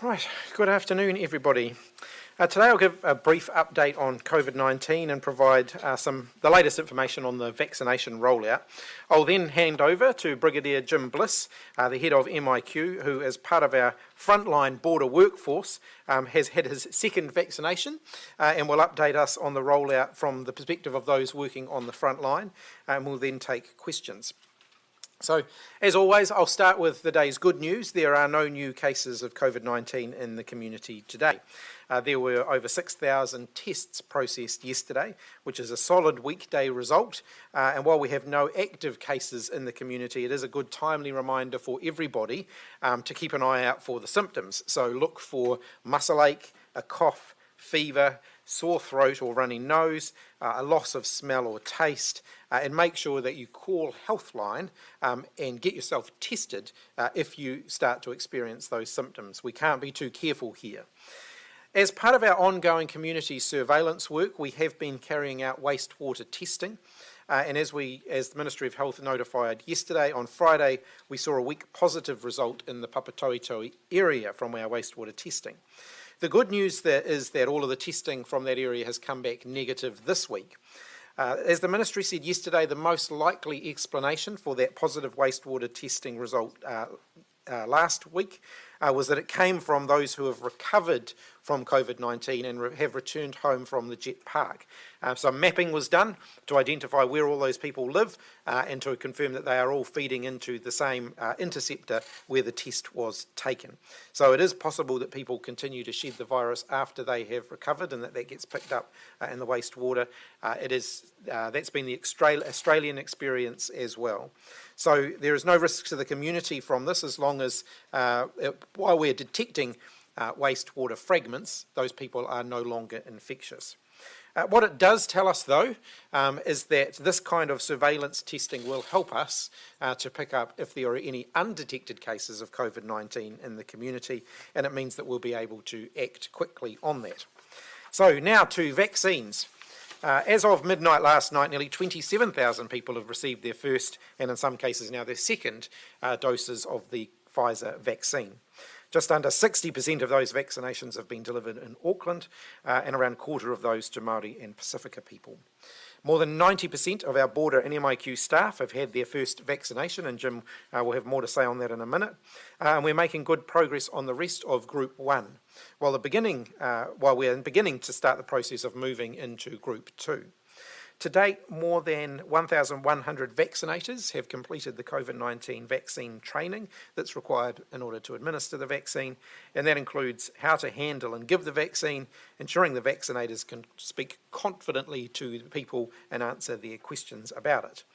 Right, good afternoon everybody. Today I'll give a brief update on COVID-19 and provide the latest information on the vaccination rollout. I'll then hand over to Brigadier Jim Bliss, the head of MIQ, who as part of our frontline border workforce has had his second vaccination and will update us on the rollout from the perspective of those working on the front line, and we'll then take questions. So, as always, I'll start with the day's good news. There are no new cases of COVID-19 in the community today. There were over 6,000 tests processed yesterday, which is a solid weekday result. And while we have no active cases in the community, it is a good timely reminder for everybody to keep an eye out for the symptoms. So look for muscle ache, a cough, fever, sore throat or runny nose, a loss of smell or taste, and make sure that you call Healthline and get yourself tested if you start to experience those symptoms. We can't be too careful here. As part of our ongoing community surveillance work, we have been carrying out wastewater testing. And as the Ministry of Health notified yesterday, on Friday, we saw a weak positive result in the Papatoetoe area from our wastewater testing. The good news there is that all of the testing from that area has come back negative this week. As the Ministry said yesterday, the most likely explanation for that positive wastewater testing result last week was that it came from those who have recovered from COVID-19 and have returned home from the jet park. So mapping was done to identify where all those people live and to confirm that they are all feeding into the same interceptor where the test was taken. So it is possible that people continue to shed the virus after they have recovered and that gets picked up in the wastewater. That's been the Australian experience as well. So there is no risk to the community from this as long as while we're detecting wastewater fragments, those people are no longer infectious. What it does tell us, though, is that this kind of surveillance testing will help us to pick up if there are any undetected cases of COVID-19 in the community, and it means that we'll be able to act quickly on that. So now to vaccines. As of midnight last night, nearly 27,000 people have received their first, and in some cases now their second, doses of the Pfizer vaccine. Just under 60% of those vaccinations have been delivered in Auckland, and around a quarter of those to Māori and Pasifika people. More than 90% of our border and MIQ staff have had their first vaccination, and Jim will have more to say on that in a minute. And we're making good progress on the rest of Group 1, while we're beginning to start the process of moving into Group 2. To date, more than 1,100 vaccinators have completed the COVID-19 vaccine training that's required in order to administer the vaccine, and that includes how to handle and give the vaccine, ensuring the vaccinators can speak confidently to the people and answer their questions about it.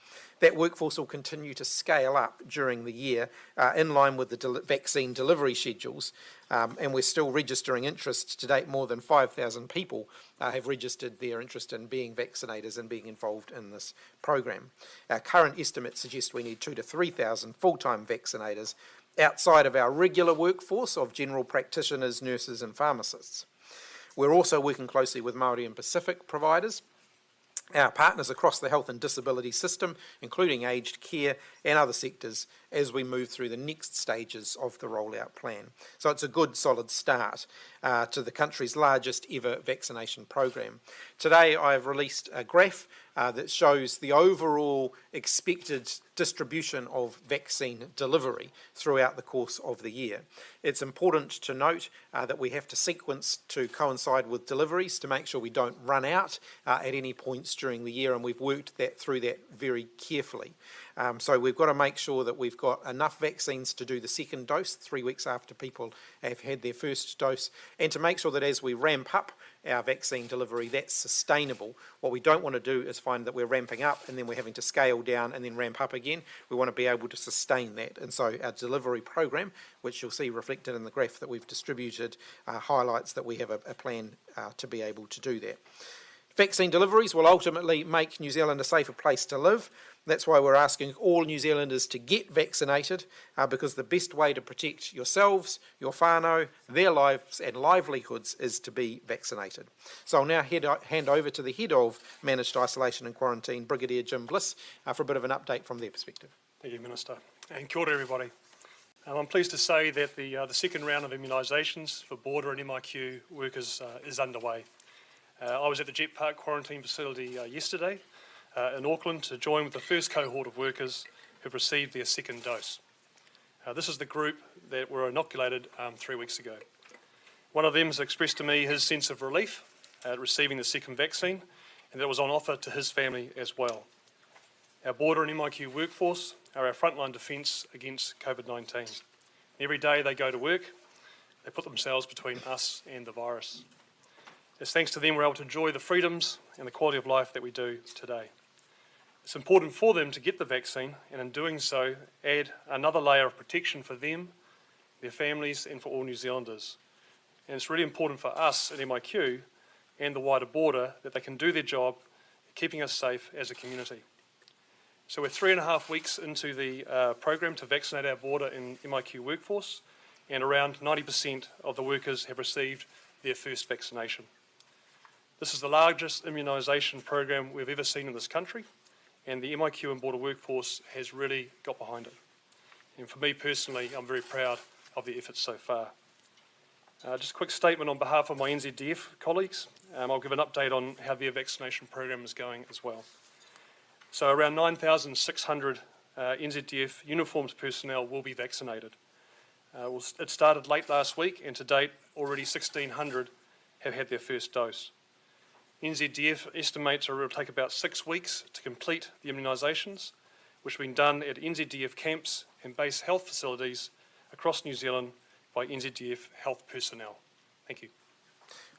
That workforce will continue to scale up during the year in line with the vaccine delivery schedules, and we're still registering interest. To date, more than 5,000 people have registered their interest in being vaccinators and being involved in this program. Our current estimates suggest we need 2,000 to 3,000 full-time vaccinators outside of our regular workforce of general practitioners, nurses and pharmacists. We're also working closely with Māori and Pacific providers, our partners across the health and disability system, including aged care and other sectors, as we move through the next stages of the rollout plan. So it's a good, solid start to the country's largest ever vaccination program. Today I've released a graph that shows the overall expected distribution of vaccine delivery throughout the course of the year. It's important to note that we have to sequence to coincide with deliveries to make sure we don't run out at any points during the year, and we've worked through that very carefully. So we've got to make sure that we've got enough vaccines to do the second dose 3 weeks after people have had their first dose, and to make sure that as we ramp up our vaccine delivery, that's sustainable. What we don't want to do is find that we're ramping up and then we're having to scale down and then ramp up again. We want to be able to sustain that. And so our delivery program, which you'll see reflected in the graph that we've distributed, highlights that we have a plan to be able to do that. Vaccine deliveries will ultimately make New Zealand a safer place to live. That's why we're asking all New Zealanders to get vaccinated, because the best way to protect yourselves, your whānau, their lives and livelihoods is to be vaccinated. So I'll now hand over to the Head of Managed Isolation and Quarantine, Brigadier Jim Bliss, for a bit of an update from their perspective. Thank you, Minister. And kia ora, everybody. I'm pleased to say that the second round of immunisations for border and MIQ workers is underway. I was at the Jet Park quarantine facility yesterday in Auckland to join with the first cohort of workers who've received their second dose. This is the group that were inoculated 3 weeks ago. One of them has expressed to me his sense of relief at receiving the second vaccine, and that it was on offer to his family as well. Our border and MIQ workforce are our frontline defence against COVID-19. Every day they go to work, they put themselves between us and the virus. It's thanks to them we're able to enjoy the freedoms and the quality of life that we do today. It's important for them to get the vaccine, and in doing so, add another layer of protection for them, their families, and for all New Zealanders. And it's really important for us at MIQ and the wider border that they can do their job, keeping us safe as a community. So we're 3.5 weeks into the program to vaccinate our border and MIQ workforce, and around 90% of the workers have received their first vaccination. This is the largest immunisation program we've ever seen in this country, and the MIQ and border workforce has really got behind it. And for me personally, I'm very proud of the efforts so far. Just a quick statement on behalf of my NZDF colleagues. I'll give an update on how their vaccination program is going as well. So around 9,600 NZDF uniforms personnel will be vaccinated. It started late last week, and to date already 1,600 have had their first dose. NZDF estimates it will take about 6 weeks to complete the immunisations, which have been done at NZDF camps and base health facilities across New Zealand by NZDF health personnel. Thank you.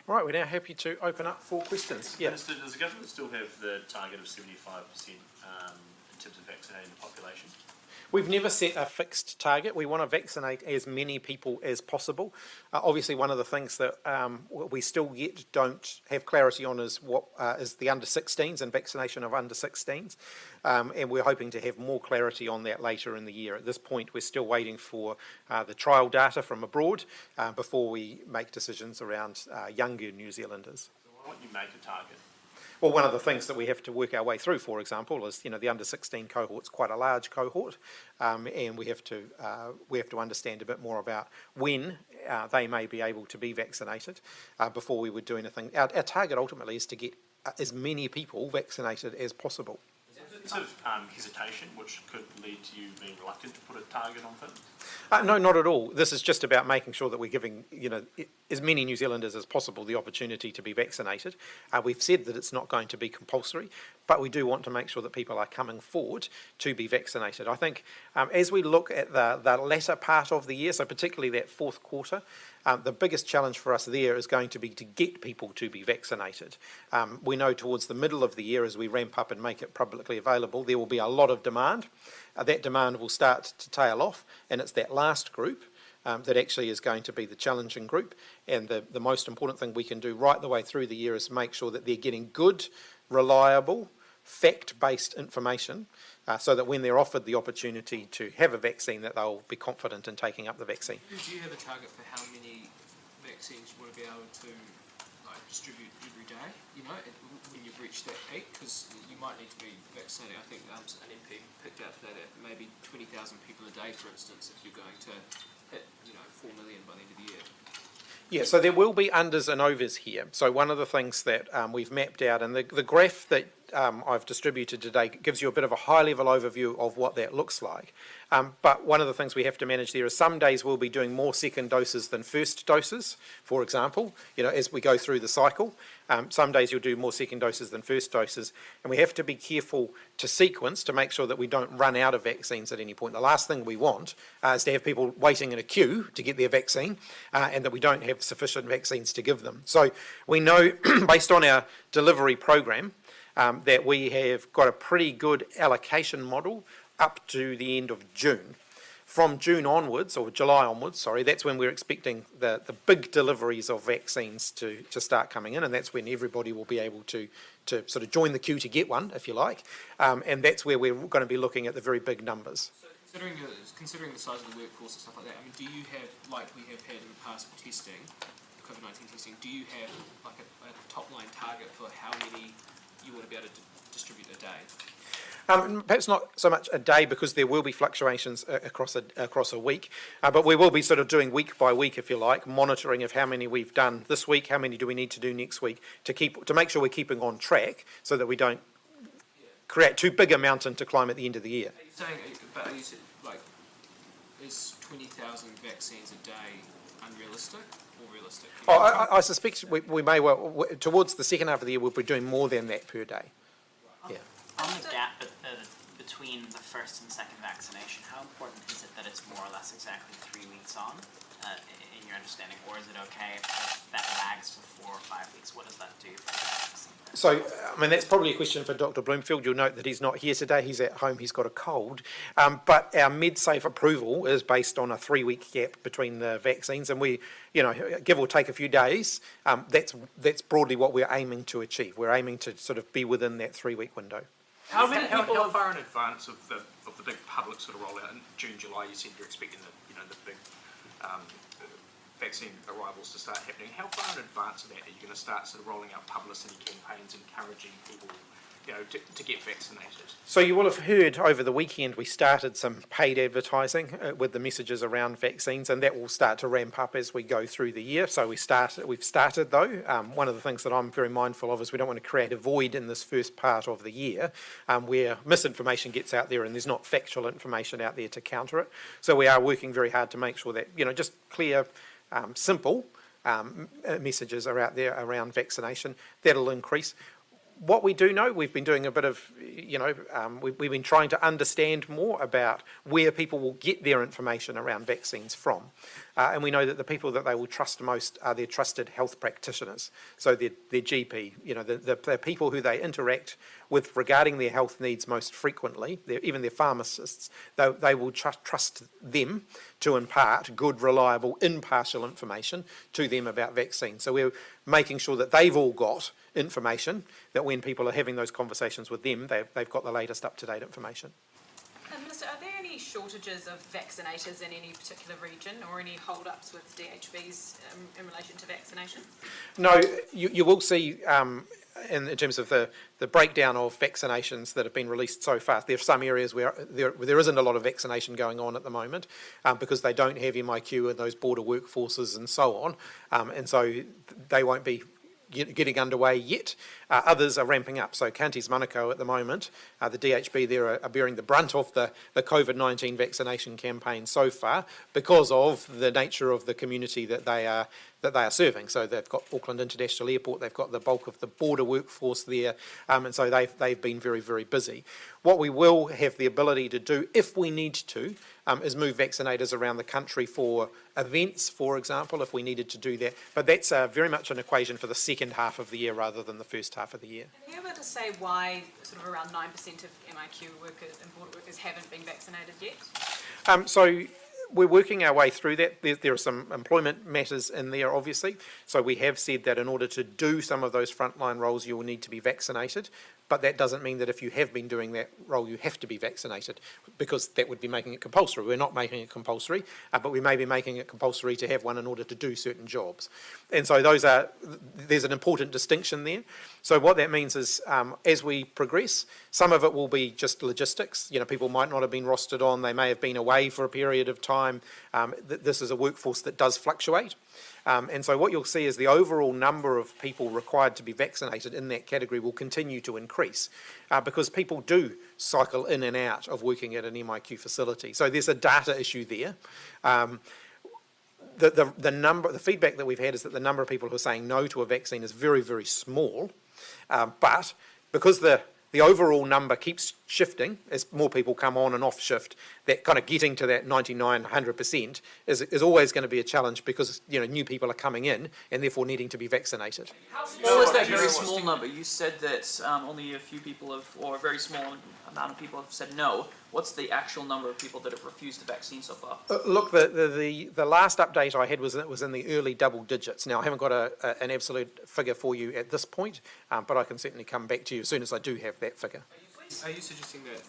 All right, we're now happy to open up for questions. Yeah. Minister, does the government still have the target of 75% in terms of vaccinating the population? We've never set a fixed target. We want to vaccinate as many people as possible. Obviously, one of the things that we still yet don't have clarity on is what is the under-16s and vaccination of under-16s. And we're hoping to have more clarity on that later in the year. At this point, we're still waiting for the trial data from abroad before we make decisions around younger New Zealanders. So why don't you make a target? Well, one of the things that we have to work our way through, for example, is the under-16 cohort's quite a large cohort, and we have to understand a bit more about when they may be able to be vaccinated before we would do anything. Our target ultimately is to get as many people vaccinated as possible. Is there hesitation, which could lead to you being reluctant to put a target on things? No, not at all. This is just about making sure that we're giving as many New Zealanders as possible the opportunity to be vaccinated. We've said that it's not going to be compulsory, but we do want to make sure that people are coming forward to be vaccinated. I think as we look at the latter part of the year, so particularly that fourth quarter, the biggest challenge for us there is going to be to get people to be vaccinated. We know towards the middle of the year, as we ramp up and make it publicly available, there will be a lot of demand. That demand will start to tail off, and it's that last group that actually is going to be the challenging group. And the most important thing we can do right the way through the year is make sure that they're getting good, reliable, fact-based information so that when they're offered the opportunity to have a vaccine, that they'll be confident in taking up the vaccine. Do you have a target for how many vaccines you want to be able to distribute every day, when you've reached that peak? Because you might need to be vaccinating. I think an MP picked out today that maybe 20,000 people a day, for instance, if you're going to hit 4 million by the end of the year. Yeah, so there will be unders and overs here. So one of the things that we've mapped out, and the graph that I've distributed today gives you a bit of a high-level overview of what that looks like. But one of the things we have to manage there is some days we'll be doing more second doses than first doses, for example, as we go through the cycle. Some days you'll do more second doses than first doses, and we have to be careful to sequence to make sure that we don't run out of vaccines at any point. The last thing we want is to have people waiting in a queue to get their vaccine and that we don't have sufficient vaccines to give them. So we know, based on our delivery program, that we have got a pretty good allocation model up to the end of June. From June onwards, or July onwards, sorry, that's when we're expecting the big deliveries of vaccines to start coming in, and that's when everybody will be able to sort of join the queue to get one, if you like, and that's where we're going to be looking at the very big numbers. So considering the size of the workforce and stuff like that, do you have, like we have had in the past for testing, COVID-19 testing, do you have like a top line target for how many you want to be able to distribute a day? Perhaps not so much a day, because there will be fluctuations across a week, but we will be sort of doing week by week, if you like, monitoring of how many we've done this week, how many do we need to do next week, to make sure we're keeping on track so that we don't create too big a mountain to climb at the end of the year. Are you saying, like, is 20,000 vaccines a day unrealistic or realistic? I suspect we may well, towards the second half of the year, we'll be doing more than that per day. Yeah. On the gap between the first and second vaccination, how important is it that it's more or less exactly 3 weeks on, in your understanding, or is it okay if that lags to 4 or 5 weeks? What does that do for the vaccine? So, I mean, that's probably a question for Dr. Bloomfield. You'll note that he's not here today. He's at home. He's got a cold. But our MedSafe approval is based on a 3-week gap between the vaccines, and we, give or take a few days, that's broadly what we're aiming to achieve. We're aiming to sort of be within that 3-week window. How far in advance of the big public sort of rollout in June, July? You said you're expecting the big vaccine arrivals to start happening. How far in advance of that are you going to start sort of rolling out publicity campaigns, encouraging people, to get vaccinated? So you will have heard over the weekend we started some paid advertising with the messages around vaccines, and that will start to ramp up as we go through the year. So we've started though. One of the things that I'm very mindful of is we don't want to create a void in this first part of the year where misinformation gets out there and there's not factual information out there to counter it. So we are working very hard to make sure that, just clear, simple messages are out there around vaccination. That'll increase. What we do know, we've been doing a bit of, we've been trying to understand more about where people will get their information around vaccines from. And we know that the people that they will trust most are their trusted health practitioners. So their GP, the people who they interact with regarding their health needs most frequently, even their pharmacists, they will trust them to impart good, reliable, impartial information to them about vaccines. So we're making sure that they've all got information, that when people are having those conversations with them, they've got the latest up-to-date information. Minister, are there any shortages of vaccinators in any particular region, or any hold-ups with DHBs in relation to vaccination? No, you will see in terms of the breakdown of vaccinations that have been released so far. There are some areas where there isn't a lot of vaccination going on at the moment because they don't have MIQ and those border workforces and so on, and so they won't be getting underway yet. Others are ramping up. So Counties Manukau at the moment, the DHB there are bearing the brunt of the COVID-19 vaccination campaign so far because of the nature of the community that they are serving. So they've got Auckland International Airport, they've got the bulk of the border workforce there, and so they've been very, very busy. What we will have the ability to do, if we need to, is move vaccinators around the country for events, for example, if we needed to do that. But that's very much an equation for the second half of the year rather than the first half of the year. Are you able to say why sort of around 9% of MIQ workers, import workers, haven't been vaccinated yet? So we're working our way through that. There are some employment matters in there, obviously. So we have said that in order to do some of those frontline roles, you will need to be vaccinated. But that doesn't mean that if you have been doing that role, you have to be vaccinated, because that would be making it compulsory. We're not making it compulsory, but we may be making it compulsory to have one in order to do certain jobs. And so there's an important distinction there. So what that means is, as we progress, some of it will be just logistics. People might not have been rostered on, they may have been away for a period of time. This is a workforce that does fluctuate. And so what you'll see is the overall number of people required to be vaccinated in that category will continue to increase because people do cycle in and out of working at an MIQ facility. So there's a data issue there. The feedback that we've had is that the number of people who are saying no to a vaccine is very, very small. But because the overall number keeps shifting as more people come on and off shift, that kind of getting to that 99, 100% is always going to be a challenge because new people are coming in and therefore needing to be vaccinated. How small is that very small number? You said that only a few people or a very small amount of people have said no. What's the actual number of people that have refused the vaccine so far? Look, the last update I had was in the early double digits. Now, I haven't got an absolute figure for you at this point, but I can certainly come back to you as soon as I do have that figure. Are you suggesting that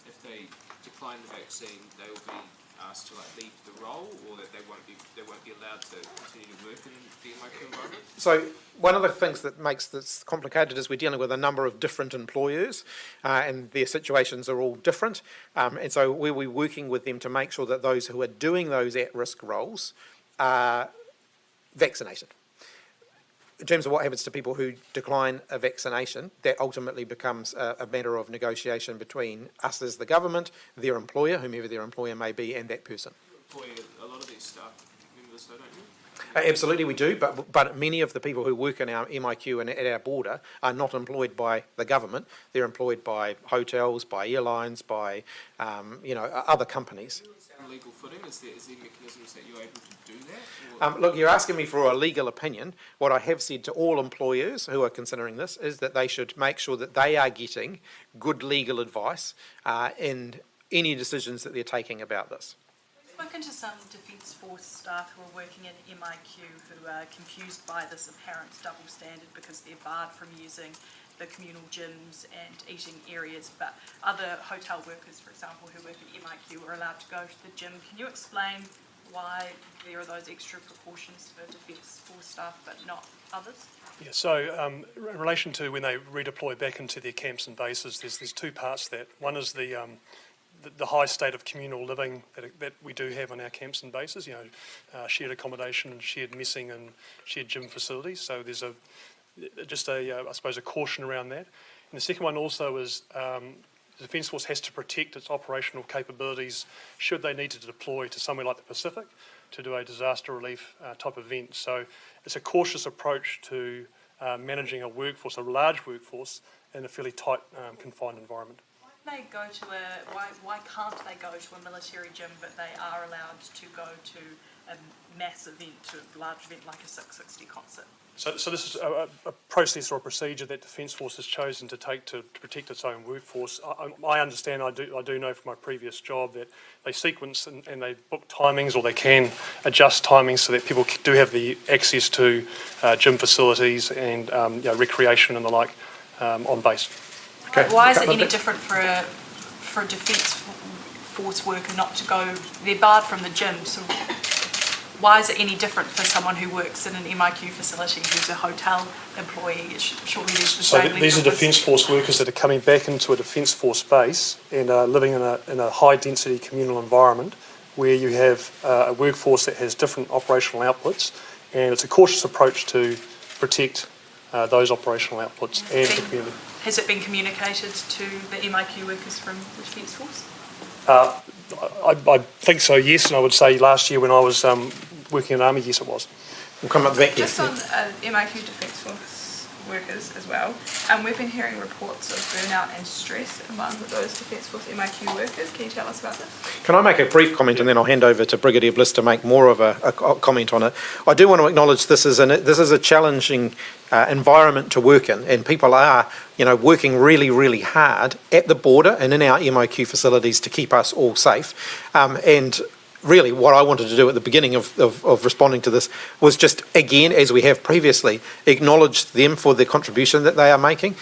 if they decline the vaccine, they will be asked to leave the role, or that they won't be allowed to continue to work in the MIQ environment? So one of the things that makes this complicated is we're dealing with a number of different employers and their situations are all different. And so we'll be working with them to make sure that those who are doing those at-risk roles are vaccinated. In terms of what happens to people who decline a vaccination, that ultimately becomes a matter of negotiation between us as the government, their employer, whomever their employer may be, and that person. You employ a lot of these staff members, though, don't you? Absolutely we do, but many of the people who work in our MIQ and at our border are not employed by the government. They're employed by hotels, by airlines, by other companies. On legal footing, is there mechanisms that you're able to do that? Look, you're asking me for a legal opinion. What I have said to all employers who are considering this is that they should make sure that they are getting good legal advice in any decisions that they're taking about this. We've spoken to some Defence Force staff who are working in MIQ who are confused by this apparent double standard because they're barred from using the communal gyms and eating areas, but other hotel workers, for example, who work at MIQ are allowed to go to the gym. Can you explain why there are those extra precautions for Defence Force staff but not others? Yeah, so in relation to when they redeploy back into their camps and bases, there's two parts to that. One is the high state of communal living that we do have on our camps and bases, shared accommodation, shared messing and shared gym facilities. So there's a caution around that. And the second one also is the Defence Force has to protect its operational capabilities should they need to deploy to somewhere like the Pacific to do a disaster relief type event. So it's a cautious approach to managing a workforce, a large workforce, in a fairly tight, confined environment. Why can't they go to a military gym, but they are allowed to go to a mass event, to a large event like a 660 concert? So this is a process or a procedure that Defence Force has chosen to take to protect its own workforce. I understand, I do know from my previous job that they sequence and they book timings, or they can adjust timings so that people do have the access to gym facilities and recreation and the like on base. Okay. Why is it any different for a Defence Force worker not to go? They're barred from the gym, so why is it any different for someone who works in an MIQ facility who's a hotel employee? Surely there's the same. So these are Defence Force workers that are coming back into a Defence Force base and are living in a high density communal environment where you have a workforce that has different operational outputs, and it's a cautious approach to protect those operational outputs and the community. Has it been communicated to the MIQ workers from the Defence Force? I think so, yes, and I would say last year when I was working in the Army, yes it was. We'll come up back here. Just on MIQ Defence Force workers as well, we've been hearing reports of burnout and stress among those Defence Force MIQ workers. Can you tell us about this? Can I make a brief comment and then I'll hand over to Brigadier Bliss to make more of a comment on it? I do want to acknowledge this is a challenging environment to work in, and people are working really, really hard at the border and in our MIQ facilities to keep us all safe. And really what I wanted to do at the beginning of responding to this was just, again, as we have previously, acknowledge them for the contribution that they are making.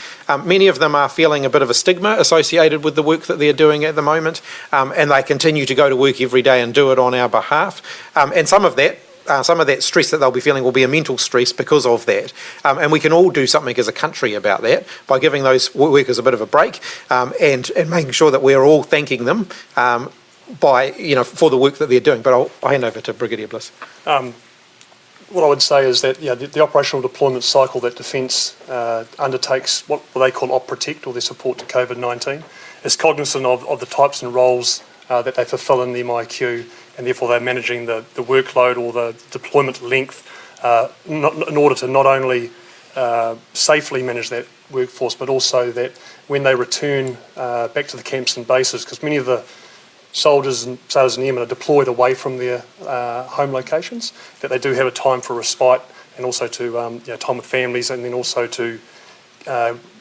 Many of them are feeling a bit of a stigma associated with the work that they're doing at the moment, and they continue to go to work every day and do it on our behalf. And some of that stress that they'll be feeling will be a mental stress because of that. And we can all do something as a country about that by giving those workers a bit of a break and making sure that we're all thanking them for the work that they're doing. But I'll hand over to Brigadier Bliss. What I would say is that the operational deployment cycle that Defence undertakes, what they call Op Protect, or their support to Covid-19, is cognizant of the types and roles that they fulfil in the MIQ, and therefore they're managing the workload or the deployment length in order to not only safely manage that workforce, but also that when they return back to the camps and bases, because many of the soldiers and sailors and airmen are deployed away from their home locations, that they do have a time for respite and also to time with families, and then also to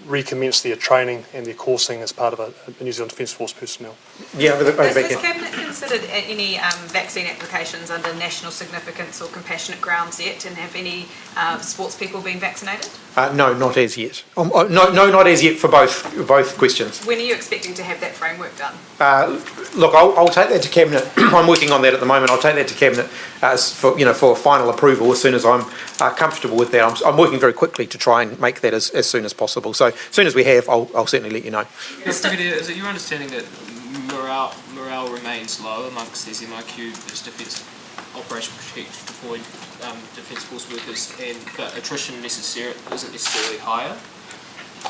recommence their training and their coursing as part of a New Zealand Defence Force personnel. Yeah, Has Cabinet considered any vaccine applications under national significance or compassionate grounds yet, and have any sports people been vaccinated? No, not as yet. No, not as yet for both questions. When are you expecting to have that framework done? Look, I'll take that to Cabinet. I'm working on that at the moment. I'll take that to Cabinet for final approval as soon as I'm comfortable with that. I'm working very quickly to try and make that as soon as possible. So as soon as we have, I'll certainly let you know. Is it your understanding that morale remains low amongst these MIQ as defence operation protect deployed defence force workers, but attrition isn't necessarily higher?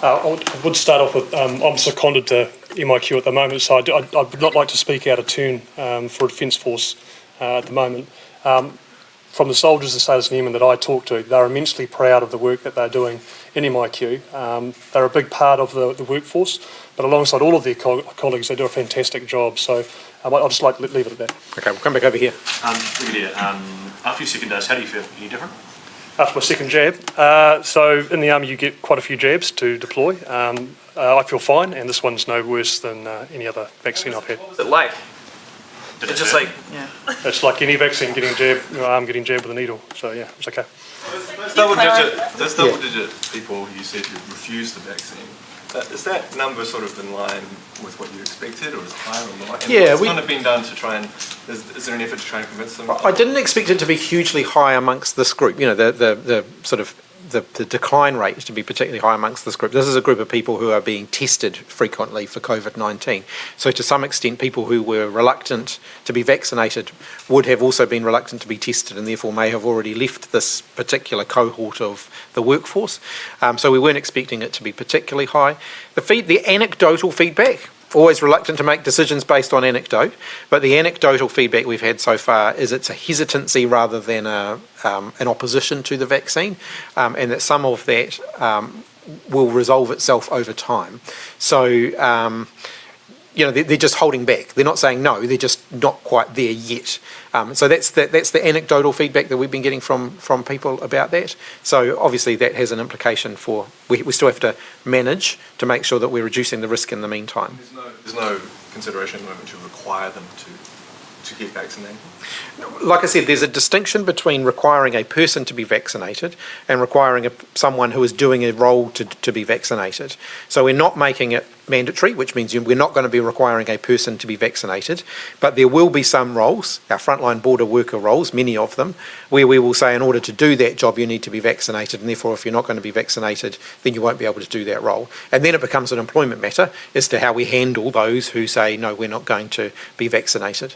I would start off with, I'm seconded to MIQ at the moment, so I would not like to speak out of turn for a Defence Force at the moment. From the soldiers and sailors and airmen that I talk to, they're immensely proud of the work that they're doing in MIQ. They're a big part of the workforce, but alongside all of their colleagues, they do a fantastic job. So I'll just like to leave it at that. Okay, we'll come back over here. Brigadier, after your second dose, how do you feel? Any different? After my second jab, so in the Army you get quite a few jabs to deploy. I feel fine, and this one's no worse than any other vaccine I've had. What was it like? It's just like, yeah. It's like any vaccine, getting jabbed, your arm getting jabbed with a needle. So yeah, it's okay. Those double-digit people you said who refused the vaccine, is that number sort of in line with what you expected, or is it higher or not? And Yeah, what's kind of been done to try and, is there an effort to try and convince them? I didn't expect it to be hugely high amongst this group. You know, the sort of the decline rate to be particularly high amongst this group. This is a group of people who are being tested frequently for COVID-19. So to some extent, people who were reluctant to be vaccinated would have also been reluctant to be tested, and therefore may have already left this particular cohort of the workforce. So we weren't expecting it to be particularly high. The anecdotal feedback, always reluctant to make decisions based on anecdote, but the anecdotal feedback we've had so far is it's a hesitancy rather than an opposition to the vaccine, and that some of that will resolve itself over time. So, they're just holding back. They're not saying no, they're just not quite there yet. So that's the anecdotal feedback that we've been getting from people about that. So obviously that has an implication for, we still have to manage to make sure that we're reducing the risk in the meantime. There's no consideration at the moment to require them to get vaccinated? Like I said, there's a distinction between requiring a person to be vaccinated and requiring someone who is doing a role to be vaccinated. So we're not making it mandatory, which means we're not going to be requiring a person to be vaccinated, but there will be some roles, our frontline border worker roles, many of them, where we will say in order to do that job you need to be vaccinated, and therefore if you're not going to be vaccinated then you won't be able to do that role. And then it becomes an employment matter as to how we handle those who say no, we're not going to be vaccinated.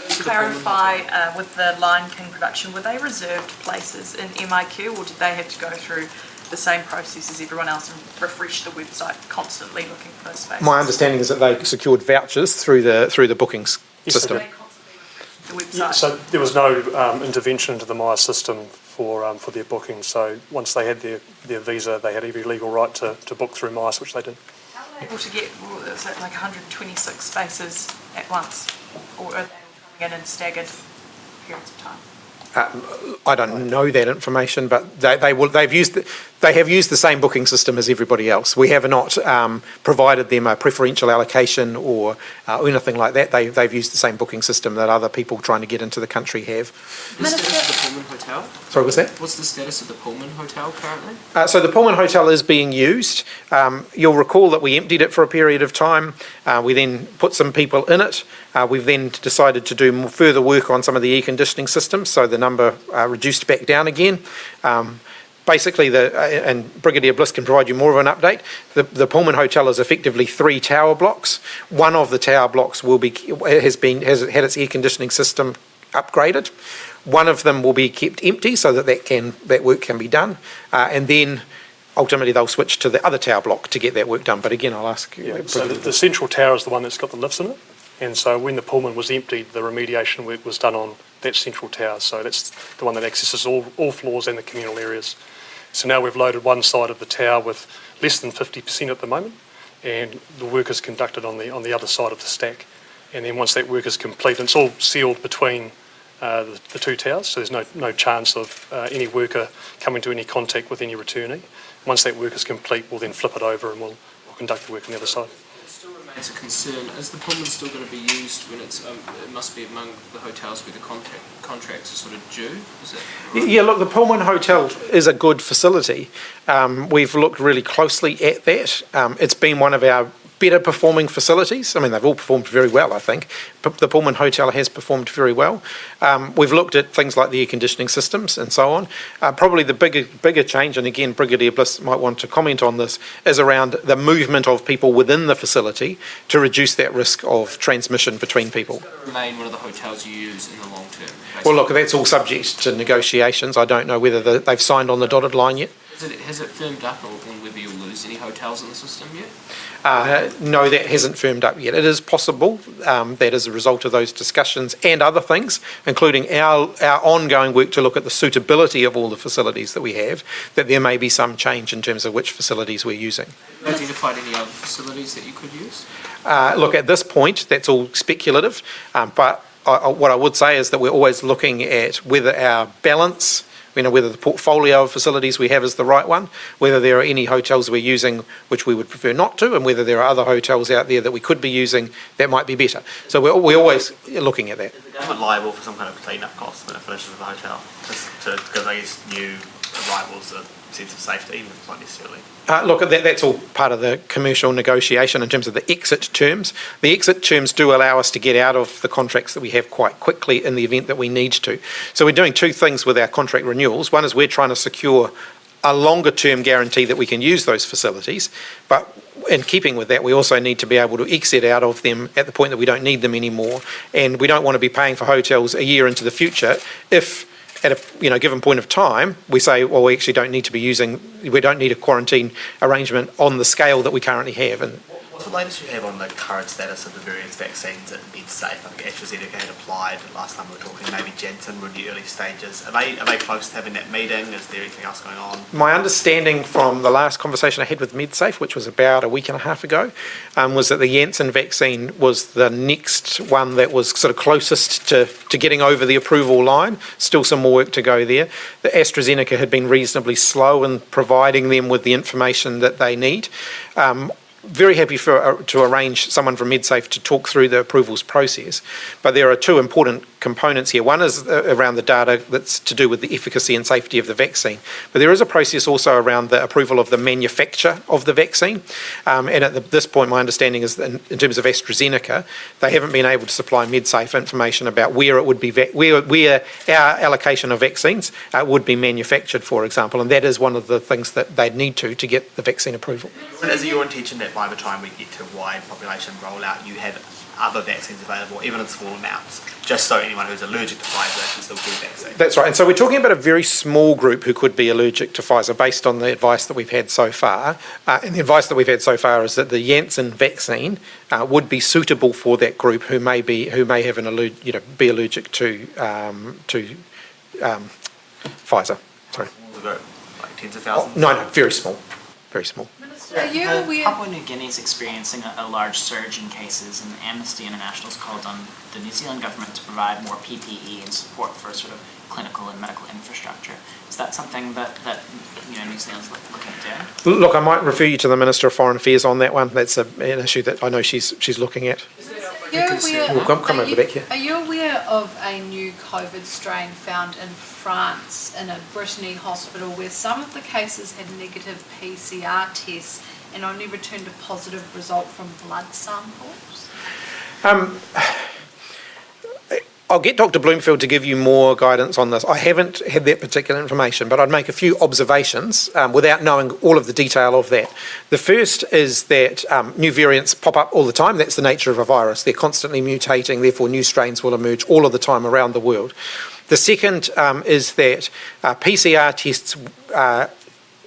To clarify, with the Lion King production, were they reserved places in MIQ, or did they have to go through the same process as everyone else and refresh the website constantly looking for those spaces? My understanding is that they secured vouchers through the bookings system. The website. So there was no intervention into the Maya system for their booking. So once they had their visa, they had every legal right to book through Maya, which they did. How were they able to get, is it like 126 spaces at once, or are they coming in staggered periods of time? I don't know that information, but they have used the same booking system as everybody else. We have not provided them a preferential allocation or anything like that. They've used the same booking system that other people trying to get into the country have. The status of the Pullman Hotel? Sorry, what's that? What's the status of the Pullman Hotel currently? So the Pullman Hotel is being used. You'll recall that we emptied it for a period of time. We then put some people in it. We've then decided to do further work on some of the air conditioning systems, so the number reduced back down again. Basically, and Brigadier Bliss can provide you more of an update, the Pullman Hotel is effectively 3 tower blocks. One of the tower blocks has had its air conditioning system upgraded. One of them will be kept empty so that work can be done, and then ultimately they'll switch to the other tower block to get that work done. But again, I'll ask. So the central tower is the one that's got the lifts in it, and so when the Pullman was emptied, the remediation work was done on that central tower. So that's the one that accesses all floors and the communal areas. So now we've loaded one side of the tower with less than 50% at the moment, and the work is conducted on the other side of the stack. And then once that work is complete, it's all sealed between the 2 towers, so there's no chance of any worker coming to any contact with any returnee. Once that work is complete, we'll then flip it over and we'll conduct the work on the other side. still remains a concern. Is the Pullman still going to be used when it's, it must be among the hotels where the contracts are sort of due? Is it right? Yeah, look, the Pullman Hotel is a good facility. We've looked really closely at that. It's been one of our better performing facilities. I mean, they've all performed very well, I think. But the Pullman Hotel has performed very well. We've looked at things like the air conditioning systems and so on. Probably the bigger change, and again, Brigadier Bliss might want to comment on this, is around the movement of people within the facility to reduce that risk of transmission between people. Remain one of the hotels you use in the long term? Basically. Well, look, that's all subject to negotiations. I don't know whether they've signed on the dotted line yet. Has it firmed up on whether you'll lose any hotels in the system yet? No, that hasn't firmed up yet. It is possible that as a result of those discussions and other things, including our ongoing work to look at the suitability of all the facilities that we have, that there may be some change in terms of which facilities we're using. Have you identified any other facilities that you could use? Look, at this point, that's all speculative, but what I would say is that we're always looking at whether our balance, whether the portfolio of facilities we have is the right one, whether there are any hotels we're using which we would prefer not to, and whether there are other hotels out there that we could be using that might be better. So we're always looking at that. Is the government liable for some kind of clean-up cost when it finishes with the hotel? Because I guess new arrivals are a sense of safety, not necessarily. Look, that's all part of the commercial negotiation in terms of the exit terms. The exit terms do allow us to get out of the contracts that we have quite quickly in the event that we need to. So we're doing two things with our contract renewals. One is we're trying to secure a longer term guarantee that we can use those facilities, but in keeping with that, we also need to be able to exit out of them at the point that we don't need them anymore, and we don't want to be paying for hotels a year into the future if at a given point of time, we say, well, we actually don't need to be we don't need a quarantine arrangement on the scale that we currently have. And what's the latest you have on the current status of the various vaccines at MedSafe? I think AstraZeneca had applied last time we were talking, maybe Janssen were in the early stages. Are they close to having that meeting? Is there anything else going on? My understanding from the last conversation I had with MedSafe, which was about a week and a half ago, was that the Janssen vaccine was the next one that was sort of closest to getting over the approval line. Still some more work to go there. The AstraZeneca had been reasonably slow in providing them with the information that they need. Very happy to arrange someone from MedSafe to talk through the approvals process, but there are two important components here. One is around the data that's to do with the efficacy and safety of the vaccine, but there is a process also around the approval of the manufacture of the vaccine, and at this point my understanding is that in terms of AstraZeneca, they haven't been able to supply MedSafe information about where it would be where our allocation of vaccines would be manufactured, for example, and that is one of the things that they'd need to get the vaccine approval. Is it your intention that by the time we get to wide population rollout, you have other vaccines available, even in small amounts, just so anyone who's allergic to Pfizer can still get a vaccine? That's right. And so we're talking about a very small group who could be allergic to Pfizer based on the advice that we've had so far. And the advice that we've had so far is that the Janssen vaccine would be suitable for that group who may have an be allergic to Pfizer. Sorry. Like tens of thousands? No, very small. Very small. Are you aware? Papua New Guinea is experiencing a large surge in cases, and Amnesty International has called on the New Zealand government to provide more PPE and support for sort of clinical and medical infrastructure. Is that something that New Zealand's looking at doing? Look, I might refer you to the Minister of Foreign Affairs on that one. That's an issue that I know she's looking at. Are you aware of a new COVID strain found in France in a Brittany hospital where some of the cases had negative PCR tests and only returned a positive result from blood samples? I'll get Dr. Bloomfield to give you more guidance on this. I haven't had that particular information, but I'd make a few observations without knowing all of the detail of that. The first is that new variants pop up all the time. That's the nature of a virus. They're constantly mutating, therefore new strains will emerge all of the time around the world. The second is that PCR tests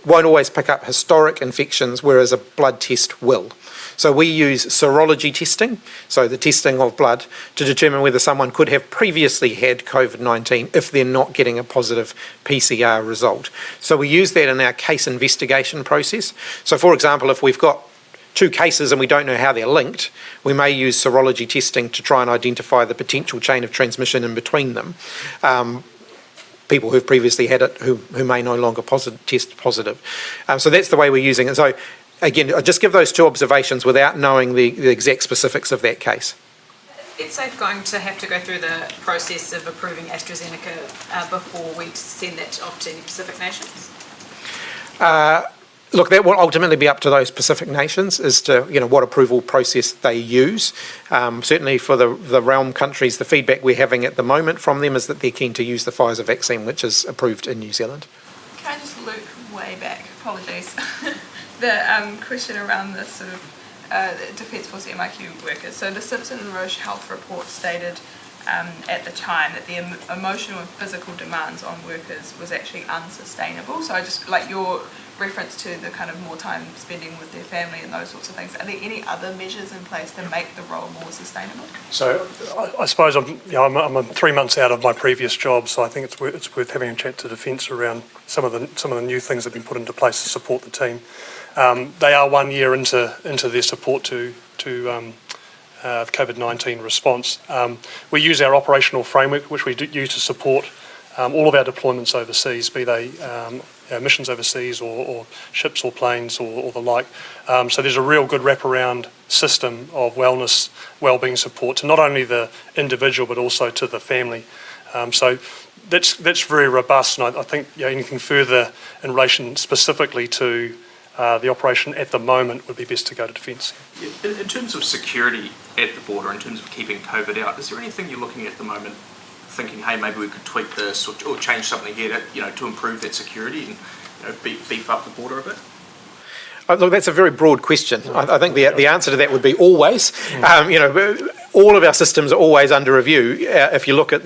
won't always pick up historic infections, whereas a blood test will. So we use serology testing, so the testing of blood, to determine whether someone could have previously had COVID-19 if they're not getting a positive PCR result. So we use that in our case investigation process. So for example, if we've got two cases and we don't know how they're linked, we may use serology testing to try and identify the potential chain of transmission in between them. People who've previously had it who may no longer test positive. So that's the way we're using it. So again, I just give those two observations without knowing the exact specifics of that case. It's safe going to have to go through the process of approving AstraZeneca before we send that off to any Pacific nations? Look, that will ultimately be up to those Pacific nations as to what approval process they use. Certainly for the realm countries, the feedback we're having at the moment from them is that they're keen to use the Pfizer vaccine, which is approved in New Zealand. Can I just loop way back? Apologies. The question around the sort of Defence Force MIQ workers. So the Simpson and Roche health report stated at the time that the emotional and physical demands on workers was actually unsustainable. So I just like your reference to the kind of more time spending with their family and those sorts of things. Are there any other measures in place to make the role more sustainable? So I suppose I'm 3 months out of my previous job, so I think it's worth having a chat to Defence around some of the new things that have been put into place to support the team. They are 1 year into their support to the COVID-19 response. We use our operational framework, which we use to support all of our deployments overseas, be they missions overseas or ships or planes or the like. So there's a real good wraparound system of wellness, wellbeing support to not only the individual but also to the family. So that's very robust, and I think anything further in relation specifically to the operation at the moment would be best to go to Defence. Yeah. In terms of security at the border, in terms of keeping COVID out, is there anything you're looking at the moment thinking, hey, maybe we could tweak this or change something here to improve that security and beef up the border a bit? Look, that's a very broad question. I think the answer to that would be always. All of our systems are always under review. If you look at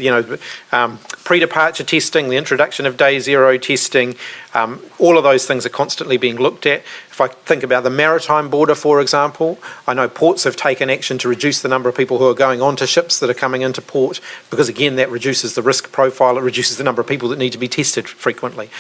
pre-departure testing, the introduction of day zero testing, all of those things are constantly being looked at. If I think about the maritime border, for example, I know ports have taken action to reduce the number of people who are going onto ships that are coming into port, because again that reduces the risk profile, it reduces the number of people that need to be tested frequently.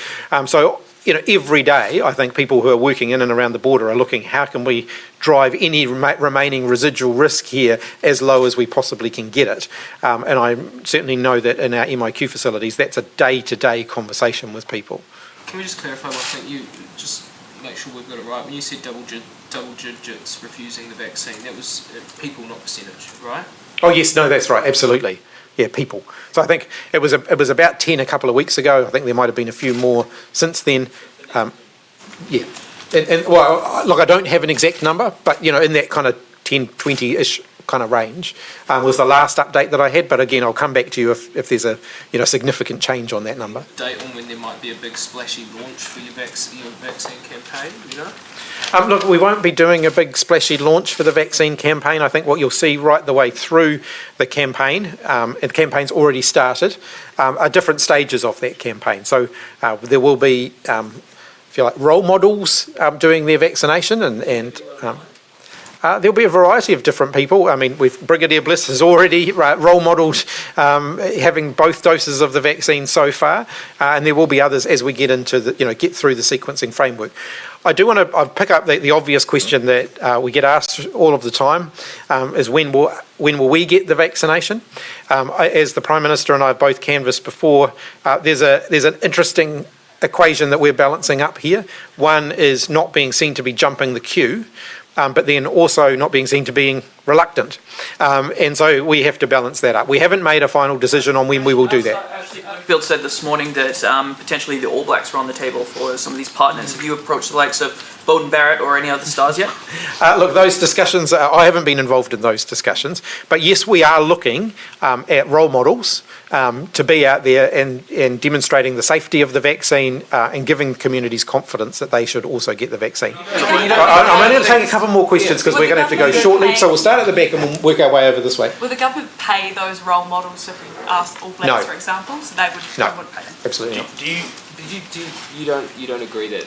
Every day, I think people who are working in and around the border are looking, how can we drive any remaining residual risk here as low as we possibly can get it? And I certainly know that in our MIQ facilities, that's a day-to-day conversation with people. Can we just clarify one thing? You just make sure we've got it right. When you said double digits refusing the vaccine, that was people, not percentage, right? Oh yes, no, that's right, absolutely. Yeah, people. So I think it was about 10 a couple of weeks ago. I think there might have been a few more since then. Yeah. Well, look, I don't have an exact number, but in that kind of 10, 20-ish kind of range was the last update that I had. But again, I'll come back to you if there's a significant change on that number. Date on when there might be a big splashy launch for your vaccine campaign, Look, we won't be doing a big splashy launch for the vaccine campaign. I think what you'll see right the way through the campaign, and the campaign's already started, are different stages of that campaign. So there will be, if you like, role models doing their vaccination, and there'll be a variety of different people. I mean, Brigadier Bliss has already role modelled having both doses of the vaccine so far, and there will be others as we get into get through the sequencing framework. I do want to pick up the obvious question that we get asked all of the time, is when will we get the vaccination? As the Prime Minister and I have both canvassed before, there's an interesting equation that we're balancing up here. One is not being seen to be jumping the queue, but then also not being seen to being reluctant. And so we have to balance that up. We haven't made a final decision on when we will do that. Field said this morning that potentially the All Blacks were on the table for some of these partners. Have you approached the likes of Bowden Barrett or any other stars yet? Look, those discussions, I haven't been involved in those discussions, but yes, we are looking at role models to be out there and demonstrating the safety of the vaccine and giving communities confidence that they should also get the vaccine. I'm only going to take a couple more questions because we're going to have to go shortly, so we'll start at the back and we'll work our way over this way. Will the government pay those role models if we ask All Blacks, for example? So they wouldn't pay them? Absolutely not. You don't agree that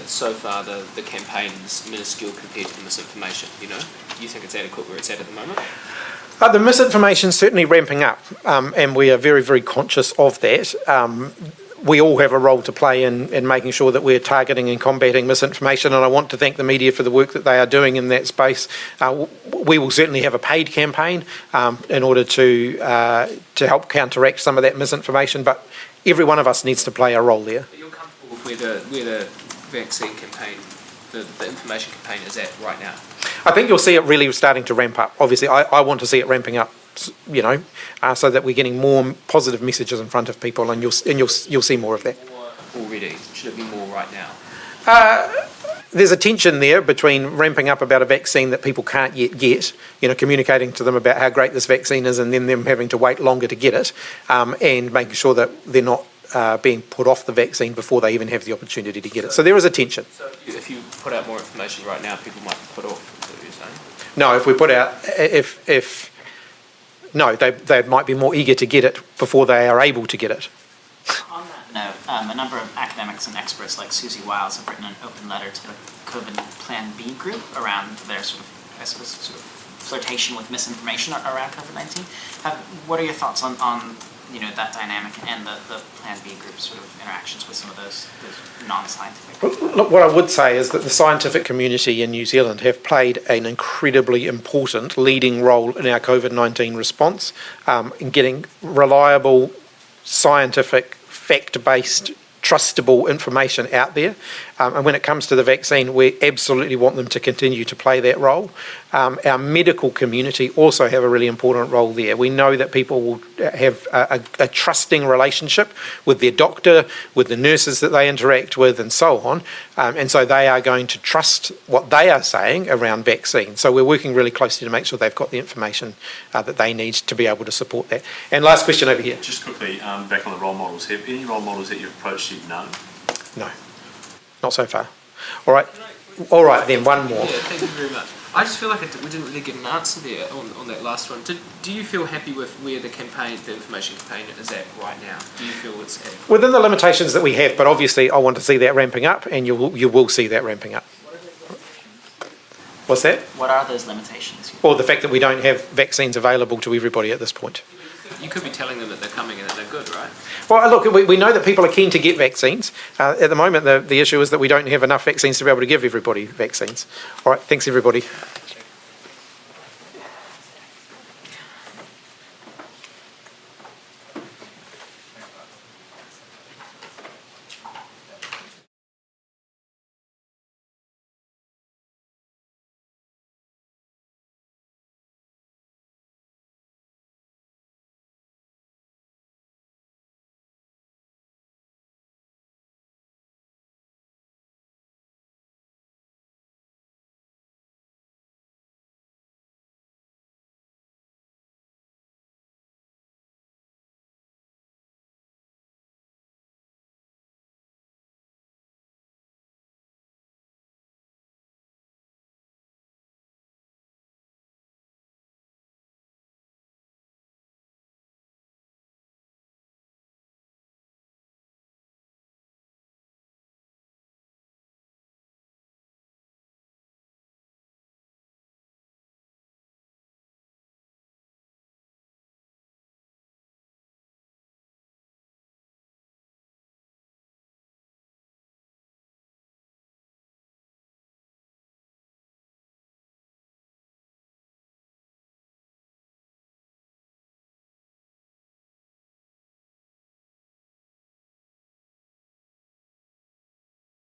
so far the campaign is minuscule compared to the misinformation, You think it's adequate where it's at the moment? The misinformation is certainly ramping up, and we are very, very conscious of that. We all have a role to play in making sure that we're targeting and combating misinformation, and I want to thank the media for the work that they are doing in that space. We will certainly have a paid campaign in order to help counteract some of that misinformation, but every one of us needs to play a role there. But you're comfortable with where the vaccine campaign the information campaign is at right now? I think you'll see it really starting to ramp up. Obviously, I want to see it ramping up, so that we're getting more positive messages in front of people, and you'll see more of that. More already? Should it be more right now? There's a tension there between ramping up about a vaccine that people can't yet get, communicating to them about how great this vaccine is, and then them having to wait longer to get it, and making sure that they're not being put off the vaccine before they even have the opportunity to get it. So there is a tension. So if you put out more information right now, people might be put off, is what you're saying? No, if we put out, they might be more eager to get it before they are able to get it. On that note, a number of academics and experts like Susie Wiles have written an open letter to the COVID Plan B group around their sort of flirtation with misinformation around COVID-19. What are your thoughts on that dynamic and the Plan B group sort of interactions with some of those non-scientific? Well, look, what I would say is that the scientific community in New Zealand have played an incredibly important leading role in our COVID-19 response, in getting reliable, scientific, fact-based, trustable information out there. And when it comes to the vaccine, we absolutely want them to continue to play that role. Our medical community also have a really important role there. We know that people will have a trusting relationship with their doctor, with the nurses that they interact with, and so on. And so they are going to trust what they are saying around vaccines. So we're working really closely to make sure they've got the information that they need to be able to support that. And last question over here. Just quickly, back on the role models. Have any role models that you've approached you've known? No, not so far. All right then, one more. Yeah, thank you very much. I just feel like we didn't really get an answer there on that last one. Do you feel happy with where the information campaign is at right now? Do you feel it's adequate? Within the limitations that we have, but obviously I want to see that ramping up, and you will see that ramping up. What's that? What are those limitations? Well, the fact that we don't have vaccines available to everybody at this point. You could be telling them that they're coming and that they're good, right? Well, look, we know that people are keen to get vaccines. At the moment, the issue is that we don't have enough vaccines to be able to give everybody vaccines. All right, thanks everybody.